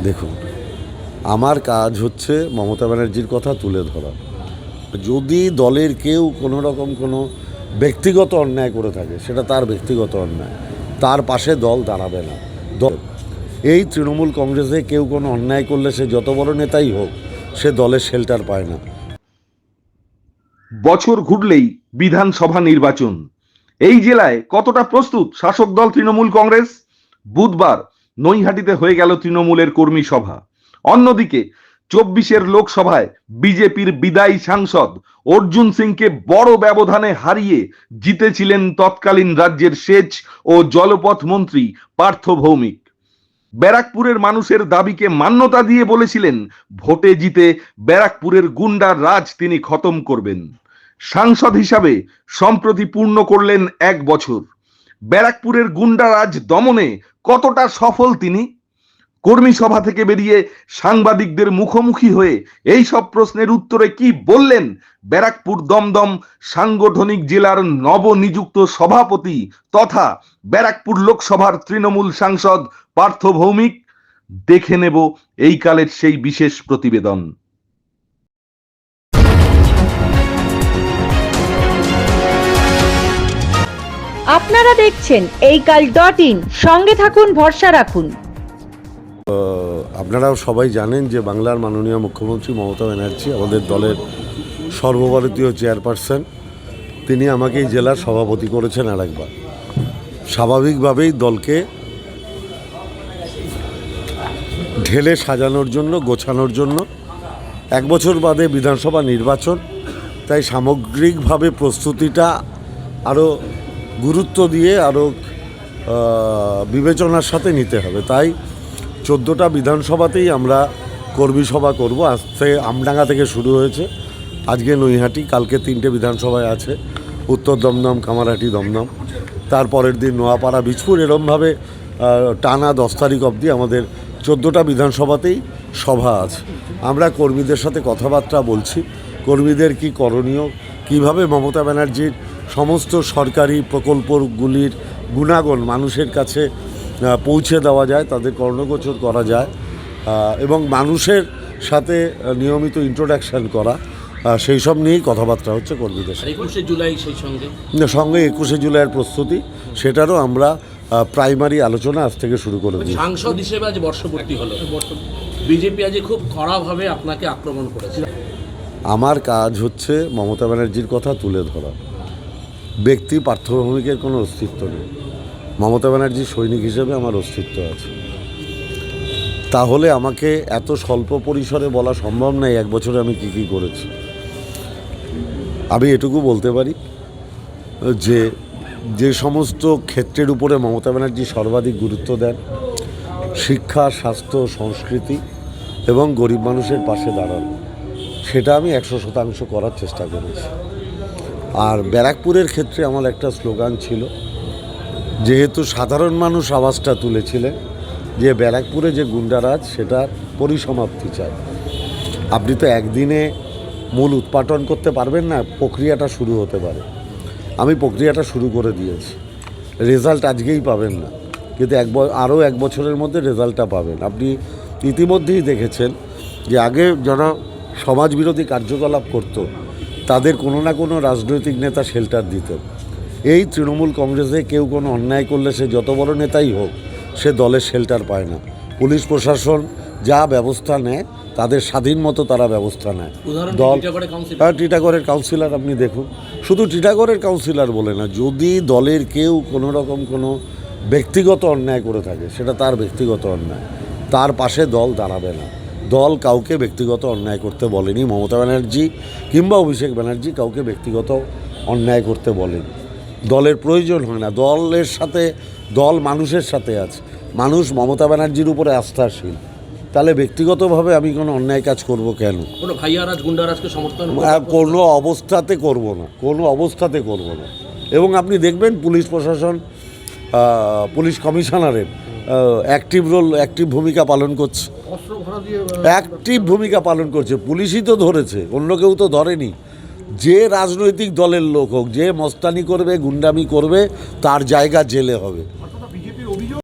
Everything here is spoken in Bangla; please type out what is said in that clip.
দেখুন, আমার কাজ হচ্ছে মমতা ব্যানার্জির কথা তুলে ধরা। যদি দলের কেউ কোনো রকম কোনো ব্যক্তিগত অন্যায় করে থাকে, সেটা তার ব্যক্তিগত অন্যায়, তার পাশে দল দাঁড়াবে না। এই তৃণমূল কংগ্রেসে কেউ কোনো অন্যায় করলে সে যত বড় নেতাই হোক, সে দলের শেল্টার পায় না। বছর ঘুরলেই বিধানসভা নির্বাচন। এই জেলায় কতটা প্রস্তুত শাসক দল তৃণমূল কংগ্রেস? বুধবার নৈহাটিতে হয়ে গেল তৃণমূলের কর্মী সভা। অন্যদিকে 24-এর লোকসভায় বিজেপির বিদায়ী সাংসদ অর্জুন সিংকে বড় ব্যবধানে হারিয়ে জিতেছিলেন তৎকালীন রাজ্যের সেচ ও জলপথ মন্ত্রী পার্থ ভৌমিক। ব্যারাকপুরের মানুষের দাবিকে মান্যতা দিয়ে বলেছিলেন ভোটে জিতে ব্যারাকপুরের গুন্ডার রাজ তিনি খতম করবেন। সাংসদ হিসাবে সম্প্রতি পূর্ণ করলেন 1 বছর। ব্যারাকপুরের গুন্ডা রাজ দমনে কতটা সফল তিনি? কর্মী সভা থেকে বেরিয়ে সাংবাদিকদের মুখোমুখি হয়ে এই সব প্রশ্নের উত্তরে কি বললেন ব্যারাকপুর দমদম সাংগঠনিক জেলার নবনিযুক্ত সভাপতি তথা ব্যারাকপুর লোকসভার তৃণমূল সাংসদ পার্থ ভৌমিক? দেখে নেব এই কালের সেই বিশেষ প্রতিবেদন। আপনারা দেখছেন এইকাল.in, সঙ্গে থাকুন, ভরসা রাখুন। আপনারাও সবাই জানেন যে বাংলার মাননীয় মুখ্যমন্ত্রী মমতা ব্যানার্জি আমাদের দলের সর্বভারতীয় চেয়ারপারসন। তিনি আমাকে এই জেলার সভাপতি করেছেন আরেকবার। স্বাভাবিকভাবেই দলকে ঢেলে সাজানোর জন্য, গোছানোর জন্য 1 বছর বাদে বিধানসভা নির্বাচন, তাই সামগ্রিকভাবে প্রস্তুতিটা আরও গুরুত্ব দিয়ে আরও বিবেচনার সাথে নিতে হবে। তাই 14টা বিধানসভাতেই আমরা কর্মী সভা করব। আজকে আমডাঙ্গা থেকে শুরু হয়েছে, আজকে নৈহাটি, কালকে 3টে বিধানসভায় আছে, উত্তর দমদম, কামারহাটি, দমদম, তারপরের দিন নোয়াপাড়া, বীজপুর। এরমভাবে টানা 10 তারিখ অবধি আমাদের 14টা বিধানসভাতেই সভা আছে। আমরা কর্মীদের সাথে কথাবার্তা বলছি, কর্মীদের কি করণীয়, কিভাবে মমতা ব্যানার্জির সমস্ত সরকারি প্রকল্পগুলির গুণাগুণ মানুষের কাছে পৌঁছে দেওয়া যায়, তাদের কর্ণগোচর করা যায়, এবং মানুষের সাথে নিয়মিত ইন্ট্রোডাকশান করা, সেই সব নিয়েই কথাবার্তা হচ্ছে কর্মীদের সাথে। 21শে জুলাই সেই সঙ্গে 21শে জুলাইয়ের প্রস্তুতি, সেটারও আমরা প্রাইমারি আলোচনা আজ থেকে শুরু করে দিই। সাংসদ হিসেবে আজ বর্ষপূর্তি হলো, বিজেপি আজ খুব কড়াভাবে আপনাকে আক্রমণ করেছে। আমার কাজ হচ্ছে মমতা ব্যানার্জির কথা তুলে ধরা। ব্যক্তি পার্থ ভৌমিকের কোনো অস্তিত্ব নেই। মমতা ব্যানার্জির সৈনিক হিসেবে আমার অস্তিত্ব আছে। তাহলে আমাকে এত স্বল্প পরিসরে বলা সম্ভব নয় 1 বছরে আমি কী কী করেছি। আমি এটুকু বলতে পারি যে যে সমস্ত ক্ষেত্রের উপরে মমতা ব্যানার্জি সর্বাধিক গুরুত্ব দেন, শিক্ষা, স্বাস্থ্য, সংস্কৃতি এবং গরিব মানুষের পাশে দাঁড়ানো, সেটা আমি 100% করার চেষ্টা করেছি। আর ব্যারাকপুরের ক্ষেত্রে আমার একটা স্লোগান ছিল, যেহেতু সাধারণ মানুষ আওয়াজটা তুলেছিলেন যে ব্যারাকপুরে যে গুন্ডারাজ, সেটার পরিসমাপ্তি চাই। আপনি তো একদিনে মূল উৎপাটন করতে পারবেন না, প্রক্রিয়াটা শুরু হতে পারে। আমি প্রক্রিয়াটা শুরু করে দিয়েছি। রেজাল্ট আজকেই পাবেন না, কিন্তু আরও 1 বছরের মধ্যে রেজাল্টটা পাবেন। আপনি ইতিমধ্যেই দেখেছেন যে আগে যারা সমাজবিরোধী কার্যকলাপ করত, তাদের কোনো না কোনো রাজনৈতিক নেতা শেল্টার দিতেন। এই তৃণমূল কংগ্রেসে কেউ কোনো অন্যায় করলে সে যত বড় নেতাই হোক, সে দলের শেল্টার পায় না। পুলিশ প্রশাসন যা ব্যবস্থা নেয়, তাদের স্বাধীন মতো তারা ব্যবস্থা নেয়। দল টিটাগড়ের কাউন্সিলর আপনি দেখুন, শুধু টিটাগড়ের কাউন্সিলর বলে না, যদি দলের কেউ কোনো রকম কোনো ব্যক্তিগত অন্যায় করে থাকে, সেটা তার ব্যক্তিগত অন্যায়, তার পাশে দল দাঁড়াবে না। দল কাউকে ব্যক্তিগত অন্যায় করতে বলেনি। মমতা ব্যানার্জি কিংবা অভিষেক ব্যানার্জি কাউকে ব্যক্তিগত অন্যায় করতে বলেনি। দলের প্রয়োজন হয় না। দলের সাথে দল মানুষের সাথে আছে। মানুষ মমতা ব্যানার্জির উপরে আস্থাশীল। তাহলে ব্যক্তিগতভাবে আমি কোনো অন্যায় কাজ করব কেন? কোনো ভাইয়ারাজ গুন্ডারাজকে সমর্থন কোনো অবস্থাতে করব না, কোনো অবস্থাতে করব না। এবং আপনি দেখবেন পুলিশ প্রশাসন, পুলিশ কমিশনারের অ্যাক্টিভ ভূমিকা পালন করছে। অ্যাক্টিভ ভূমিকা পালন করছে। পুলিশই তো ধরেছে, অন্য কেউ তো ধরেনি। যে রাজনৈতিক দলের লোক হোক, যে মস্তানি করবে, গুন্ডামি করবে, তার জায়গা জেলে হবে।